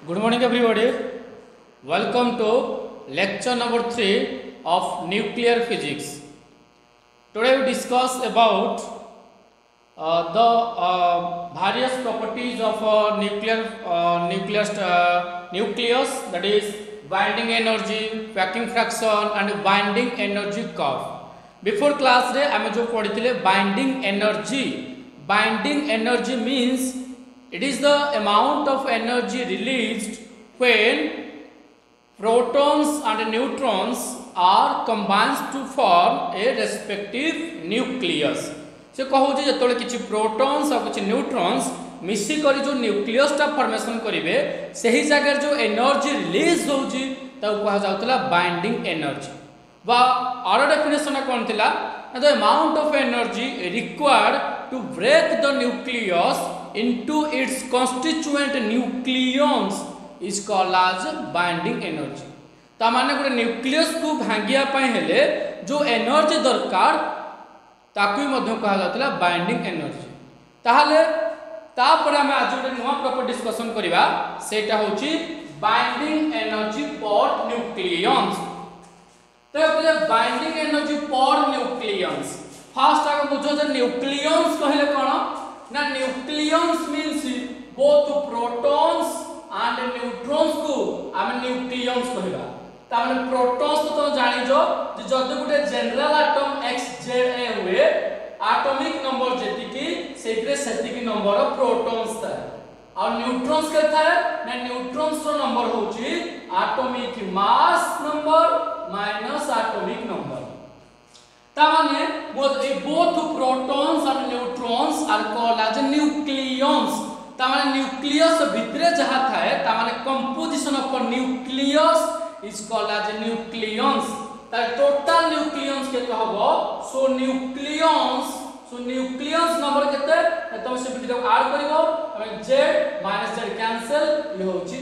Good morning everybody. Welcome to lecture number 3 of nuclear physics. Today we discuss about the various properties of nucleus, that is binding energy, packing fraction and binding energy curve. Before class रे आमे जो पढ़िथिले binding energy means it is the amount of energy released when protons and neutrons are combined to form a respective nucleus. से कहू जे जतले किछि protons और किछि neutrons मिसी करी जो न्यूक्लियस टा फॉर्मेशन करिवे सही जगह जो एनर्जी रिलीज होउची ताऊ कहा जाउतला बाइंडिंग एनर्जी बा और डेफिनेशन कोन थिला the amount of energy required to break the nucleus into its constituent nucleons is called as binding energy. ता माने गोटे न्यूक्लियस को भांगिया पई हेले जो एनर्जी दरकार ताकू मध्य कहा जातला बाइंडिंग एनर्जी. ताहले तापर हम आज गोटे नुवा प्रॉपर डिस्कशन करिवा सेटा होची बाइंडिंग एनर्जी फॉर न्यूक्लियंस. तो पहिले binding energy for nucleons first आगे बुझो जे न्यूक्लियंस कहले कोन ना nucleons means both protons and neutrons को हम न्यूक्लियंस कहबा. ता माने प्रोटॉन्स तो जानि जो जदि गुटे जनरल एटम XZA हुए एटॉमिक नंबर जेतिकी सेकरे सेतिकी नंबर ऑफ प्रोटॉन्स था और न्यूट्रॉन्स के था ना न्यूट्रॉन्स रो नंबर होची atomic mass number minus atomic number. तामाने both protons and neutrons are called as nucleons. तामाने न्यूक्लियस भितरे जहा थाए तामाने composition of nucleus is called as nucleons. ता टोटल न्यूक्लियंस के कहबो सो न्यूक्लियंस नंबर केते तुम से भितरे ऐड करिवो हम z z कैंसिल ये होची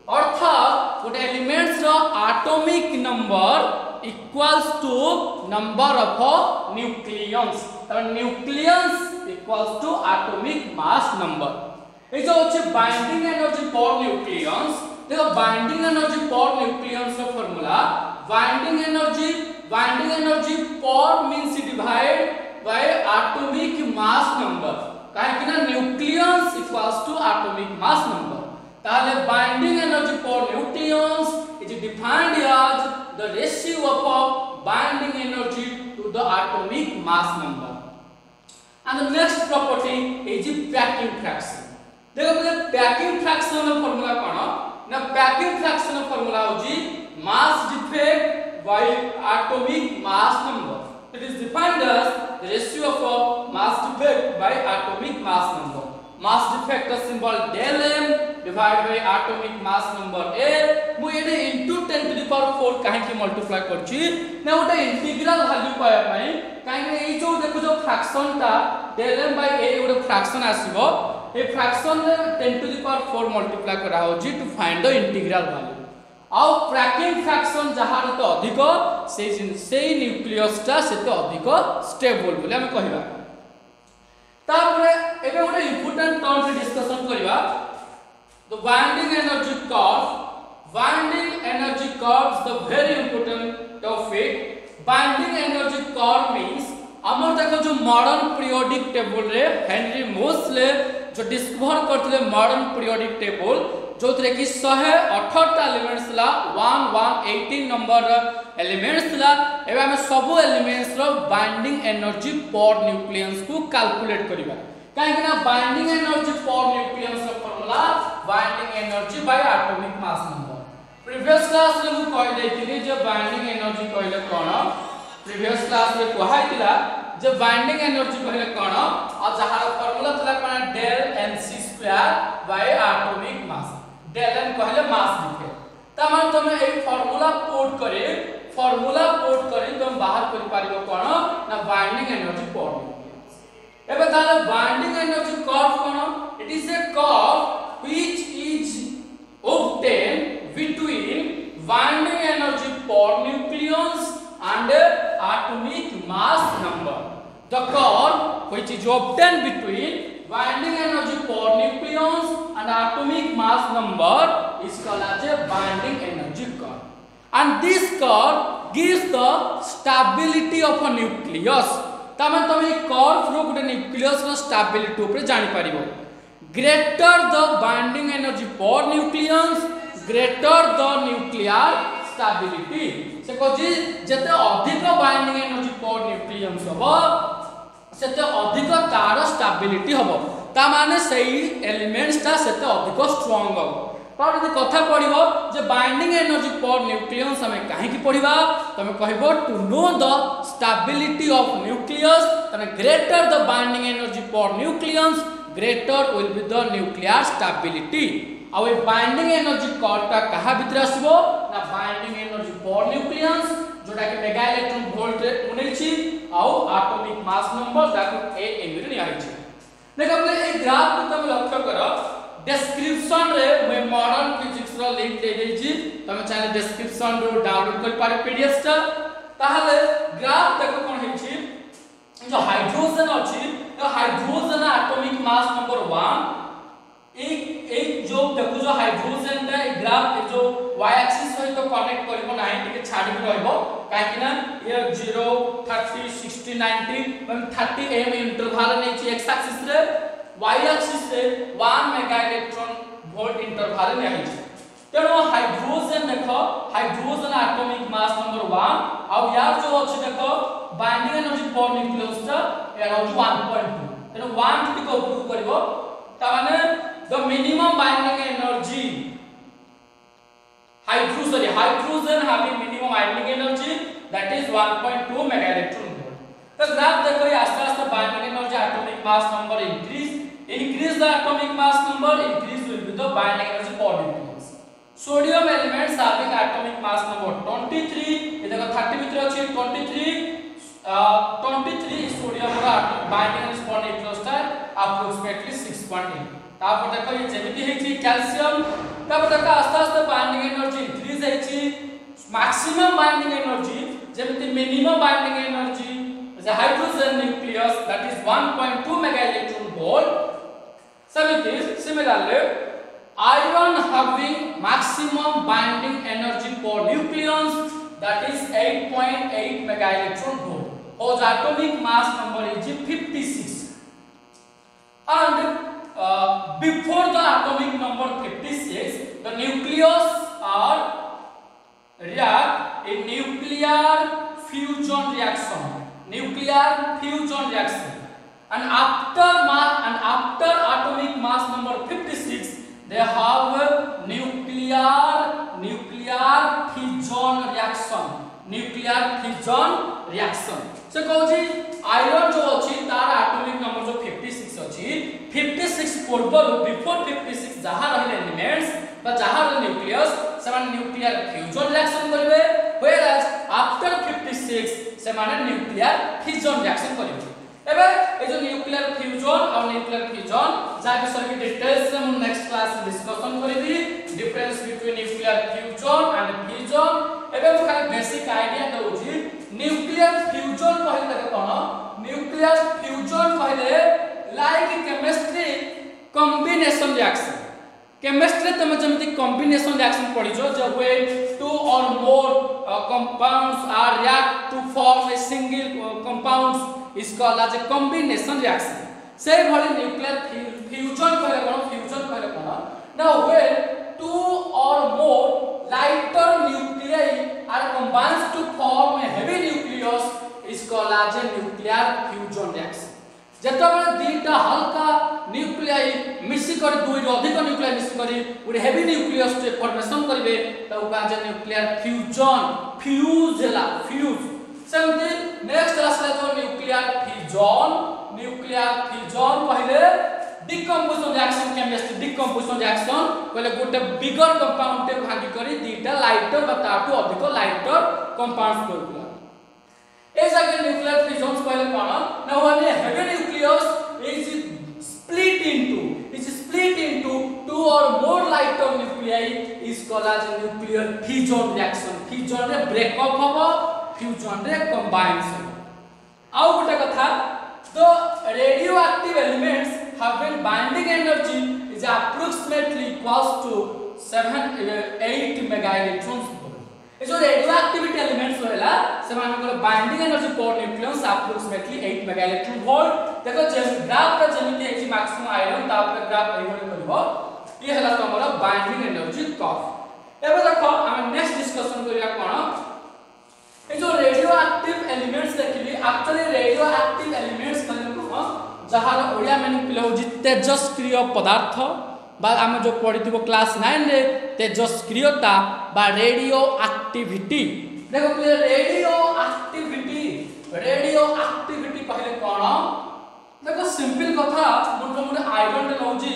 अर्थात गोटे एलिमेंट्स रो atomic number equals to number of nucleons. Nucleons equals to atomic mass number. ये जो होचे binding energy for nucleons. देखो binding energy for nucleons का formula binding energy for means divide by atomic mass number. काहे कि ना nucleons equals to atomic mass number. ताले binding energy for nucleons is defined as the ratio of binding energy to the atomic mass number. And the next property is the packing fraction. देखो पहले packing fraction का formula कौन ना packing fraction का formula होगी mass defect by atomic mass number. It is defined as the ratio of mass defect by atomic mass number. Mass defect का symbol del m divided by atomic mass number a. मु एडे into 10 to the power 4 काहे की multiply करछि ना ओटा integral value पाया पई काहे ए जो देखो जो फ्रैक्शन ता del m by a ओटा फ्रैक्शन आसीबो ए फ्रैक्शन रे 10 to the power 4 मल्टीप्लाई करा होछि to find the integral value. आउ पैकिंग फ्रैक्शन जहार तो अधिक से न्यूक्लियस ता सेते अधिक स्टेबल बोले हम कहिबा. तापरे एबे ओटा इंपोर्टेंट टर्म से डिस्कशन करिबा the binding energy curve is the very important topic. Binding energy curve means हमर देखो जो मॉडर्न पीरियोडिक टेबल रे हेनरी मोसले जो डिस्कवर करथिले मॉडर्न पीरियोडिक टेबल जोथरे कि 118 एलिमेंट्स ला 118 नंबर एलिमेंट्स ला एबे हम सब एलिमेंट्स रो बाइंडिंग एनर्जी पर न्यूक्लियस को कैलकुलेट करिबा. काहे कि ना बाइंडिंग एनर्जी फॉर न्यूक्लियस का formula binding energy by atomic mass number. Previous class रे मु कहि दैथिली जे बाइंडिंग एनर्जी कहले कोन प्रीवियस क्लास रे कहैतिला जे बाइंडिंग एनर्जी कहले कोन और जहार फार्मूला तला कोन del mc2 bye atomic mass. del m कहले मास लिखे तमाम तुम ए फार्मूला पुट करी तुम बाहर कर पारिबो कोन ना बाइंडिंग एनर्जी फॉर एबे ताले binding energy curve cone it is a curve which is obtained between binding energy for nucleons and atomic mass number. The curve which is obtained between binding energy for nucleons and atomic mass number is called as a binding energy curve. And this curve gives the stability of a nucleus. तमें तुम ये curve रो गोटे nucleus रो stability ऊपर जानि परिबो. Greater the binding energy per nucleus, greater the nuclear stability. से कहछि जते अधिक binding energy पर न्यूक्लियस हबो सेते अधिक तार स्टेबिलिटी हबो. ता माने सही एलिमेंट्स ता सेते अधिक स्ट्रांग हबो. पर यदि कथा पढिबो जे बाइंडिंग एनर्जी पर न्यूक्लियस हमें काहे की पढिबा तमे कहबो to know the stability of nucleus. तमे ग्रेटर द बाइंडिंग एनर्जी पर nucleus greater will be the nuclear stability. आउ ए बाइंडिंग एनर्जी कर्व ता कहा भितर आसीबो ना बाइंडिंग एनर्जी पर न्यूक्लियस जोटा कि मेगा इलेक्ट्रॉन वोल्ट रे उनेछि आउ एटॉमिक मास नंबर जाको ए एम रे निया हिछि. देखो अपने ए ग्राफ को तुम लक्ष्य करो. डिस्क्रिप्शन रे मैं मॉडर्न फिजिक्स रो लिंक दे देछि. तुम चाहे डिस्क्रिप्शन रो डाउनलोड कर पारे पीडीएफ ता. ताहले ग्राफ देखो कोन हिछि जो हाइड्रोजन अछि तो हाइड्रोजन एटॉमिक मास नंबर 1 एक जो देखो जो हाइड्रोजन रे ग्राफ जो y एक्सिस सहित कनेक्ट करबो नाही टिके छाडी रहबो काहे कि ना ये 0 30 60 90 हम 30 एम इंटरवल नै छी x एक्सिस रे y एक्सिस रे 1 मेगा इलेक्ट्रॉन वोल्ट इंटरवल नै अछि. तेनो हाइड्रोजन देखो हाइड्रोजन एटॉमिक मास नंबर 1 अब यार जो अछि देखो बाइंडिंग एनर्जी पर न्यूक्लियस ता एरा अछि 1.2. तेनो 1 टिके उपयोग करबो ता माने the minimum binding energy hydrogen having minimum binding energy that is 1.2 mega electron volt. तो ग्राफ देखो ये आस्ते आस्ते binding energy atomic mass number increase the atomic mass number increase will be the binding energy per nucleus. Sodium elements having atomic mass number 23 ये देखो 30 metre अछि 23 sodium का binding energy per nucleus है approximately 6.8. तापर देखो ये जेमिति हेछि calcium तापर देखो आस्ते आस्ते बाइंडिंग एनर्जी इंक्रीज हेछि मैक्सिमम बाइंडिंग एनर्जी जेमिति minimum binding energy the hydrogen nucleus that is 1.2 mega electron volt. Similarly iron having maximum binding energy per nucleus that is 8.8 mega electron volt whose atomic mass number is 56 and before the atomic number 56 the nucleus are react in nuclear fusion reaction and after atomic mass number 56 they have nuclear fission reaction. से कहूची iron जो अछि तार atomic number जो 56 अछि 56 पूर्व before 56 जहां रहले elements बा जहां रहले न्यूक्लियस समान न्यूक्लियर फ्यूजन रिएक्शन करबे व्हेयर एज आफ्टर 56 समान न्यूक्लियर फिजन रिएक्शन करबे. एबे ए जो न्यूक्लियर फ्यूजन और न्यूक्लियर फिजन जा विषय के डिटेल्स से हम नेक्स्ट क्लास में डिस्कशन करबी. Difference between nuclear fusion and fission एबे हम खाली बेसिक आईडिया दउची. न्यूक्लियर फ्यूजन कहले कोन न्यूक्लियर फ्यूजन कहले like chemistry combination reaction. Chemistry तमे जेमति कॉम्बिनेशन रिएक्शन पढिजो जब वे टू और मोर compounds are react to form a single compounds is called as a combination reaction. से भली न्यूक्लियर फ्यूजन कहले कोन now when two or more lighter nuclei are combined to form a heavy nucleus is called as a nuclear fusion reaction. जेतबेले दीटा हल्का nuclei मिसी कर दुई रो अधिक nuclei मिसी करी उडे हेवी न्यूक्लियस के फॉर्मेशन करबे त उ काजे न्यूक्लियर फ्यूज सेमति नेक्स्ट आसले तो न्यूक्लियर फिजन पहिले decomposition reaction chemistry decomposition reaction पहिले गोटे बिगर कंपाउंड के भागी करी दीटा लाइटर बा ताटू अधिक लाइटर कंपाउंड्स करबा. ए जगह न्यूक्लियर फिजन पहिले कोन ना when A heavy nucleus is split into two or more lighter nuclei is called as a nuclear fission reaction. Fission रे ब्रेक अप होबो फ्यूजन रे कॉम्बाइनेशन. आउ गोटे कथा तो radioactive elements having binding energy is approximately equals to 8 mega electrons ए जो radioactivity elements होएला से मानकर बाइंडिंग एनर्जी पर nucleus approximately 8 mega electron volt देखो जे ग्राफ का जेमिति है मैक्सिमम आयरन तापर ग्राफ एइभଳି करबो ये हला तमरा बाइंडिंग एनर्जी कर्व एबे देखो हम नेक्स्ट डिस्कशन करिया कोन ए जो रेडियो एक्टिव एलिमेंट्स देखिली एक्चुअली रेडियो एक्टिव एलिमेंट्स माने को जहार ओडिया मीनिंग पिले होजी तेजस्क्रिय पदार्थ बा आम जो पढ़ी क्लास 9 रे तेजस्क्रियता बा रेडियो एक्टिविटी देखो रेडियो एक्टिविटी कहले कोन देखो सिंपल कथा मुठे आयरन रे नौजी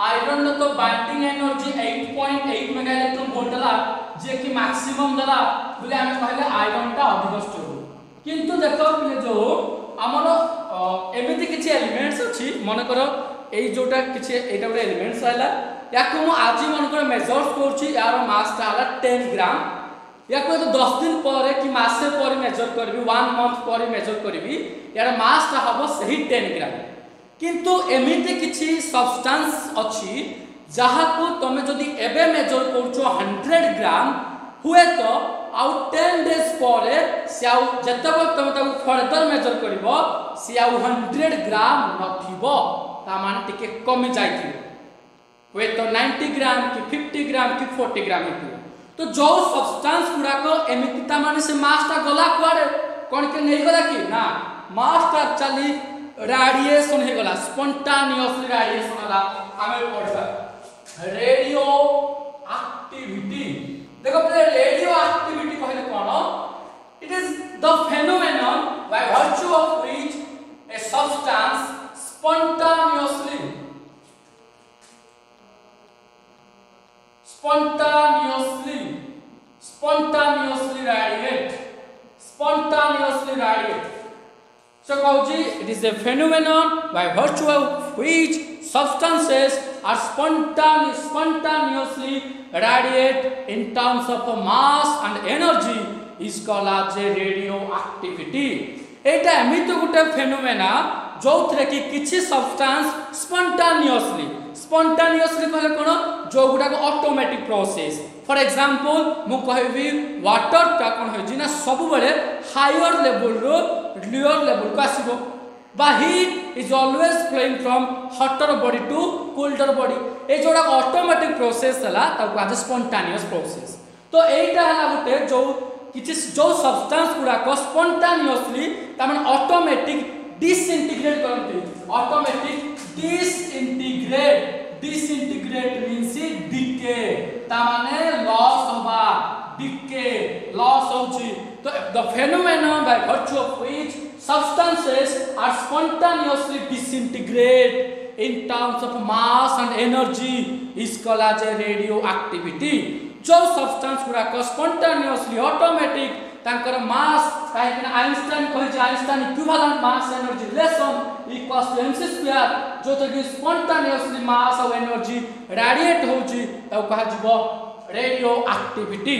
आयरन तो binding energy 8.8 mega electron volt दला जे कि मैक्सिमम दला बोले हम कहले आयरन ता अधिक स्ट्रॉन्ग किंतु देखो जो हमर एमिति किछि एलिमेंट्स अछि मन करो एई जोटा किछि एटा बडे एलिमेंट्स आला याको मु आजि मन कर मेजर करछि यार मास ता आला 10 ग्राम याको तो 10 दिन परे कि मासे परे मेजर करबी 1 मंथ परे मेजर करबी यार मास ता हबो सही 10 ग्राम किंतु एमिति किछि सब्सटेंस अछि जहा को तमे जदी एबे मेजर करछो 100 ग्राम हुए तो आउ 10 डेज परे से आउ जतबो तमे ताको फर्दर मेजर करबो से आउ 100 ग्राम नथिबो ता माने टिके कमी जाइथिबो हुए तो 90 ग्राम कि 50 ग्राम कि 40 ग्राम हेतु तो जो सब्सटेंस गुडा को एमिति ता माने से मास ता गला कुआडे कोन के नै गला कि ना मास ता चली रेडिएशन हे गला स्पॉन्टेनियसली रेडिएशन होला हमें पढ़बा रेडियो एक्टिविटी देखो रेडियो एक्टिविटी कहले कोन it is the phenomenon by virtue of which a substance spontaneously radiate so kauji it is a phenomenon by virtue of which substances are spontaneously radiate in terms of mass and energy is called as a radioactivity Etah एमित Gute phenomena जो थरे कि किछि substance spontaneously कहले कोन जो गुटा को automatic process for example मु कहबी water ता कोन होय जिना सब बेले हायर लेवल रो लोअर लेवल को आसीबो बा heat is always flowing from hotter body to colder body ए जोडा ऑटोमेटिक प्रोसेस हला ता को स्पॉन्टेनियस प्रोसेस तो एटा हला गुटे जो किछि जो सब्सटेंस गुडा को स्पॉन्टेनियसली ता माने ऑटोमेटिक डिसइंटीग्रेट करते ऑटोमेटिक डिसइंटीग्रेट मींस डिके ता माने लॉस होबा डिके लॉस होची तो the phenomenon by virtue of which substances are spontaneously disintegrate in terms of mass and energy is called as a radioactivity जो substance गुडा को spontaneously automatic तांकर mass काहे आइंस्टाइन कहि Einstein equivalent mass energy relation equals to mc2 जो तो कि spontaneously मास और एनर्जी रेडिएट होची त कहा जिवो radio activity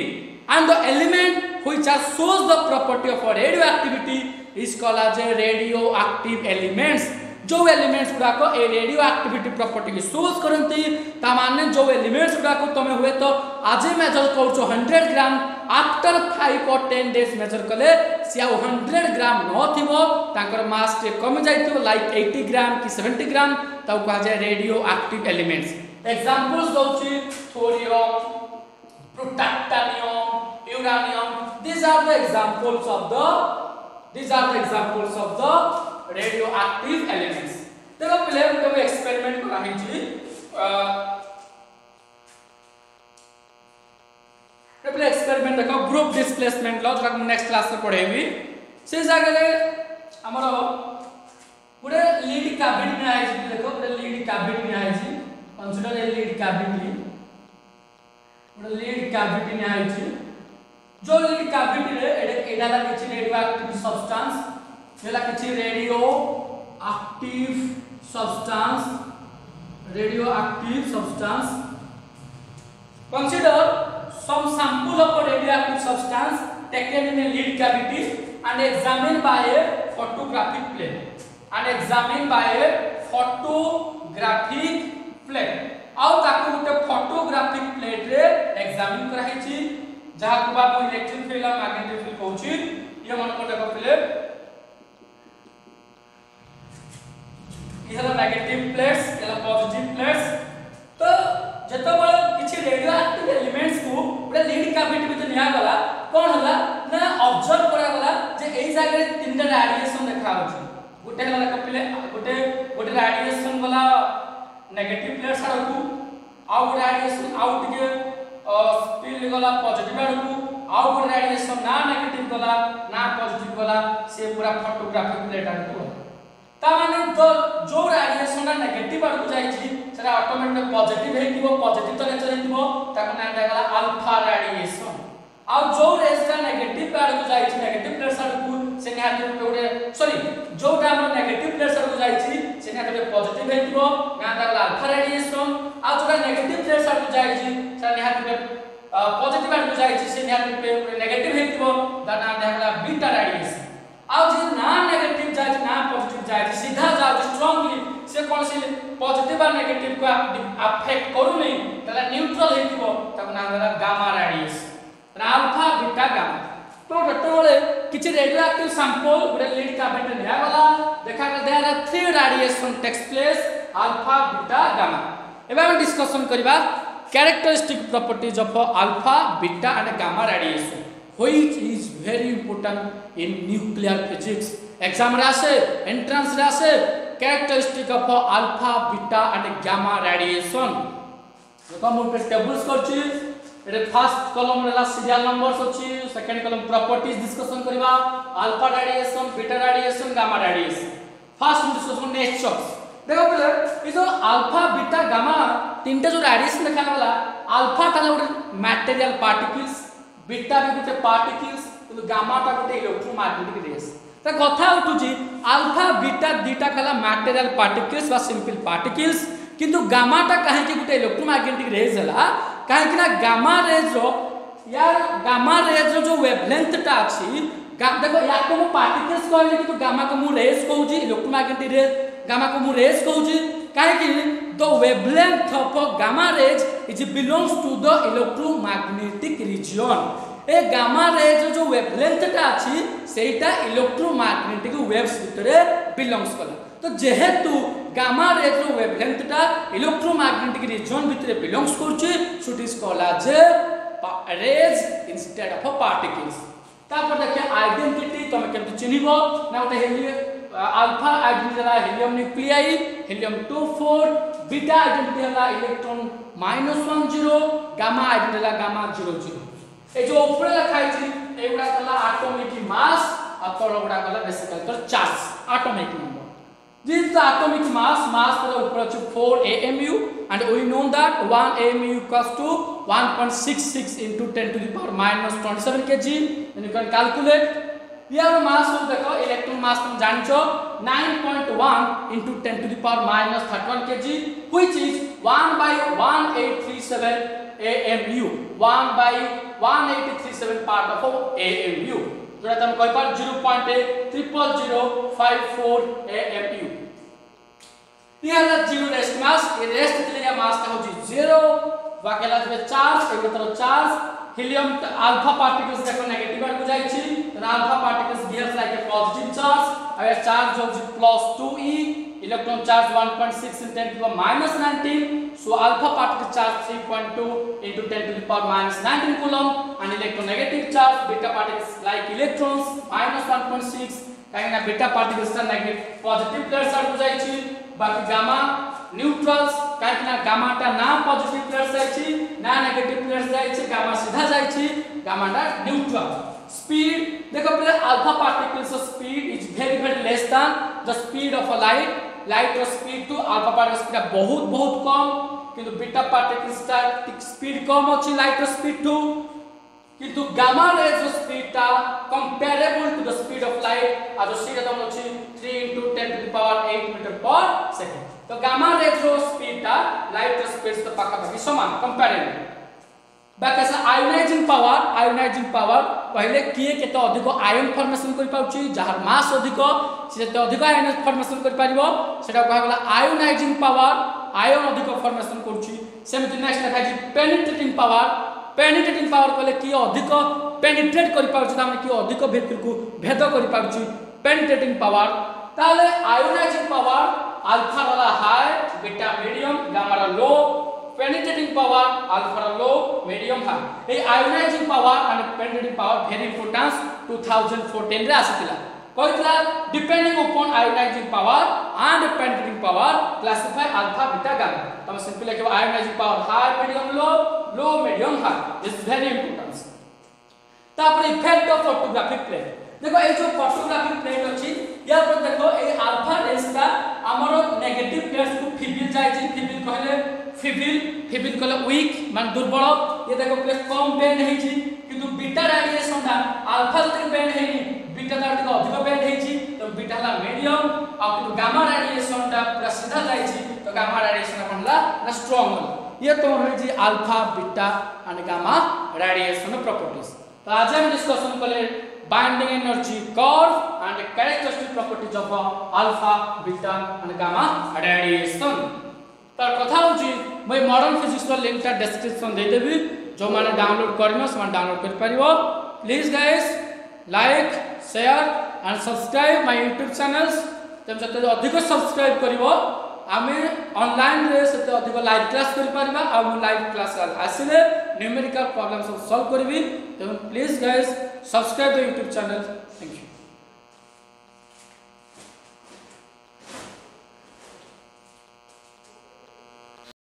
and the element which shows the property of a radioactivity is called as a radioactive elements जो एलिमेंट्स गुडा को ए रेडियो एक्टिविटी प्रॉपर्टी शोज करंती ता माने जो एलिमेंट्स गुडा को तमे हुए तो आज मेजर करछो 100 ग्राम आफ्टर 5 और 10 डेज मेजर कले से 100 ग्राम न थिबो ताकर मास के कम जाइतो लाइक 80 ग्राम कि 70 ग्राम ता कहा जाय रेडियो एक्टिव एलिमेंट्स एग्जांपल्स दोछि thorium plutonium uranium these are the examples of the radioactive elements देखो पहले हम एक्सपेरिमेंट करा हिची पहले एक्सपेरिमेंट देखो ग्रुप डिस्प्लेसमेंट लो जो नेक्स्ट क्लास में पढेबी से जगह रे हमर पूरे लीड कैविटी में आइछि देखो पूरे लीड कैविटी में आइछि कंसीडर ए लीड कैविटी पूरे लीड कैविटी में आइछि जो लीड कैविटी रे एडा ला किछि रेडियो एक्टिव सब्सटेंस एला किछि radio active substance consider some sample of radioactive substance taken in a lead cavity and examined by a photographic plate आउ ताको गुटे फोटोग्राफिक प्लेट रे एग्जामिन कराई छी जहा को बा इलेक्ट्रिक फील्ड और मैग्नेटिक फील्ड कहू छी ये मन को देखो प्लेट इहला नेगेटिव प्लेट्स एला पॉजिटिव प्लेट्स तो जतो बळ किछि रेडियो एक्टिव एलिमेंट्स को पूरा लीड कैविटी में निया गला कोन हला ना ऑब्जर्व करा गला जे एई जगह रे तीनटा रेडिएशन देखा होछि गुटे हला कपिले गुटे रेडिएशन वाला नेगेटिव प्लेट्स आडू आउ रेडिएशन आउट के स्पिल गला पॉजिटिव आडू आउ रेडिएशन ना नेगेटिव गला ना पॉजिटिव गला से पूरा फोटोग्राफिक प्लेट आडू ता माने तो जो रेडिएशन ना नेगेटिव आडू जाई छी सेटा ऑटोमेटिक पॉजिटिव हेतिबो पॉजिटिव तो नेचर हेतिबो ताको ना गला अल्फा रेडिएशन आ जो रेज का नेगेटिव आडू जाई छी नेगेटिव प्लेट्स आडू से निहाती गोटे सॉरी जोटा हम नेगेटिव प्लेट्स आडू जाई छी से निहाती पॉजिटिव हेतिबो ना गला अल्फा रेडिएशन आ जोटा नेगेटिव प्लेट्स आडू जाई छी से निहाती पॉजिटिव आडू जाई छी से निहाती नेगेटिव हेतिबो दा ना गला बीटा रेडिएशन आ जे ना नेगेटिव जाय ना पॉजिटिव जाय सीधा जाय स्ट्रांगली से कोन से पॉजिटिव और नेगेटिव को अफेक्ट करू नहीं तला न्यूट्रल हेतिबो तब ना गला gamma radiation alpha beta gamma तो जतोले किछि रेडियो एक्टिव सैंपल गुडे लीड कैविटी निया गला देखा गला there are three radiation takes place alpha beta gamma एबा हम डिस्कशन करबा characteristic properties of alpha beta and gamma radiation which is very important in nuclear physics exam rase entrance rase characteristic of alpha beta and gamma radiation देखो हम पे tables करछि एटे first column रेला serial numbers अछि second column properties discussion करबा alpha radiation beta radiation gamma radiation first discussion nature देखो पहले ये जो अल्फा बीटा गामा तीनटा जो रेडिएशन देखा वाला अल्फा ता गोटे मटेरियल पार्टिकल्स बीटा भी गोटे पार्टिकल्स तो गामा ता गोटे इलेक्ट्रोमैग्नेटिक रेस त कथा उठुची अल्फा बीटा दीटा कला मटेरियल पार्टिकल्स वा सिंपल पार्टिकल्स किंतु गामा ता काहे कि गोटे इलेक्ट्रोमैग्नेटिक रेस हला काहे कि ना गामा रेज रो यार गामा रेज रो जो वेवलेंथ ता अछि देखो या को पार्टिकल्स कहले कि तो गामा को मु रेस कहूची इलेक्ट्रोमैग्नेटिक रेस गामा को मु रेस कहूची काहे कि the wavelength of gamma rays is belongs to the electromagnetic region A gamma rays जो वेवलेंथ ता अछि सेटा इलेक्ट्रोमैग्नेटिक वेव्स भितरे बिलोंग्स कला तो जेहेतु गामा रेज जो वेवलेंथ ता इलेक्ट्रोमैग्नेटिक रीजन भितरे बिलोंग्स करछि so it is called as rays instead of particles तापर देखिए आइडेंटिटी तुम केमति चिनिबो ना ओते हेलियम अल्फा आइडेंटिटी हला helium nuclei helium 24 beta identity हला इलेक्ट्रॉन -10 गामा आइडेंटिटी हला गामा 00 ए जो ऊपर लिखाई छी एगुडा कला एटॉमिक मास आ तळगुडा कला basically charge atomic number this is the atomic mass for the ऊपर 4 AMU and we know that 1 AMU equals to 1.66 into 10 to the power -27 kg then you can calculate here mass of देखो electron mass तुम जानछो 9.1 into 10 to the power -31 kg which is 1/1837 AMU 1/1837 part of AMU जोटा तुम कोइ पर 0.0054 AMU ये हला zero rest mass ये rest के मास का होची 0 बाकीला जब चार्ज एक तरह चार्ज हीलियम अल्फा पार्टिकल्स देखो नेगेटिव आड जाई छी त alpha particles behaves like a positive charge और चार्ज हो +2e electron charge 1.6 × 10 to the -19 so alpha particle charge 3.2 into 10 to the power -19 coulomb and electronegative charge beta particles like electrons -1.6 काहेना beta particles का negative positive plates आड जाई छी बाकी gamma neutrals काहेना gamma ता ना पॉजिटिव प्लेट्स जाई छी ना नेगेटिव प्लेट्स जाई छी गामा सीधा जाई छी गामा ता न्यूट्रल स्पीड देखो पहले alpha particles speed is very less than the speed of a light रो स्पीड टू अल्फा पार्टिकल्स का बहुत कम किंतु बीटा पार्टिकल्स का स्पीड कम अछि लाइट रो स्पीड टू किंतु गामा रेज रो स्पीड ता comparable to the speed of light आ जो स्पीड हम अछि 3 × 10 to the power 8 मीटर पर सेकंड तो गामा रेज रो स्पीड ता लाइट रो स्पीड से पाका समान कंपेरेबल बाकी आयोनाइजिंग पावर कहले किए केते अधिक आयन फॉर्मेशन कर पाउची जहार मास अधिक से जेते अधिक आयन फॉर्मेशन कर पारिबो सेटा कहा गला आयोनाइजिंग पावर आयन अधिक फॉर्मेशन करूची सेमति नेक्स्ट लिखा छी पेनिट्रेटिंग पावर कहले कि अधिक पेनिट्रेट कर पाउची तामे कि अधिक भीतर को भेद कर पाउची पेनिट्रेटिंग पावर ताले आयोनाइजिंग पावर अल्फा वाला high beta medium gamma low penetrating power alpha low medium high ए ionising power and penetrating power very importance 2014 रे आसीतिला कहतला depending upon ionising power and penetrating power classify alpha beta gamma तम simple लिखो ionising power high medium low medium high this is very important तापर effect of photographic plate देखो ए जो photographic plate अछि या पर देखो ए अल्फा रेस का हमरो नेगेटिव प्लेट्स को फिबिल जाय छी फिबिल कहले फिबिल कहले वीक मान दुर्बल ये देखो प्लेट कम बेंड है छी किंतु बीटा रेडिएशन दा अल्फा जति बेंड है बीटा दा अधिक बेंड है छी तो बीटा ला मीडियम और किंतु गामा रेडिएशन दा पूरा सीधा जाय छी तो गामा रेडिएशन बनला ना स्ट्रांग ये तो है जी alpha beta and gamma radiation properties तो आज हम डिस्कशन कले binding energy curve and characteristic properties of alpha beta and gamma radiation तार कथा होची मैं मॉडर्न फिजिक्स रो लिंक ता डिस्क्रिप्शन दे देबी जो माने डाउनलोड करनो से डाउनलोड कर परिबो please guys like share and subscribe my YouTube channels तम जते अधिक सब्सक्राइब करिवो आमे ऑनलाइन रे सते अधिक लाइव क्लास करि परिबा आ लाइव क्लास आसिले न्यूमेरिकल प्रॉब्लम सब सॉल्व करबी तो please guys subscribe the YouTube channel. Thank you.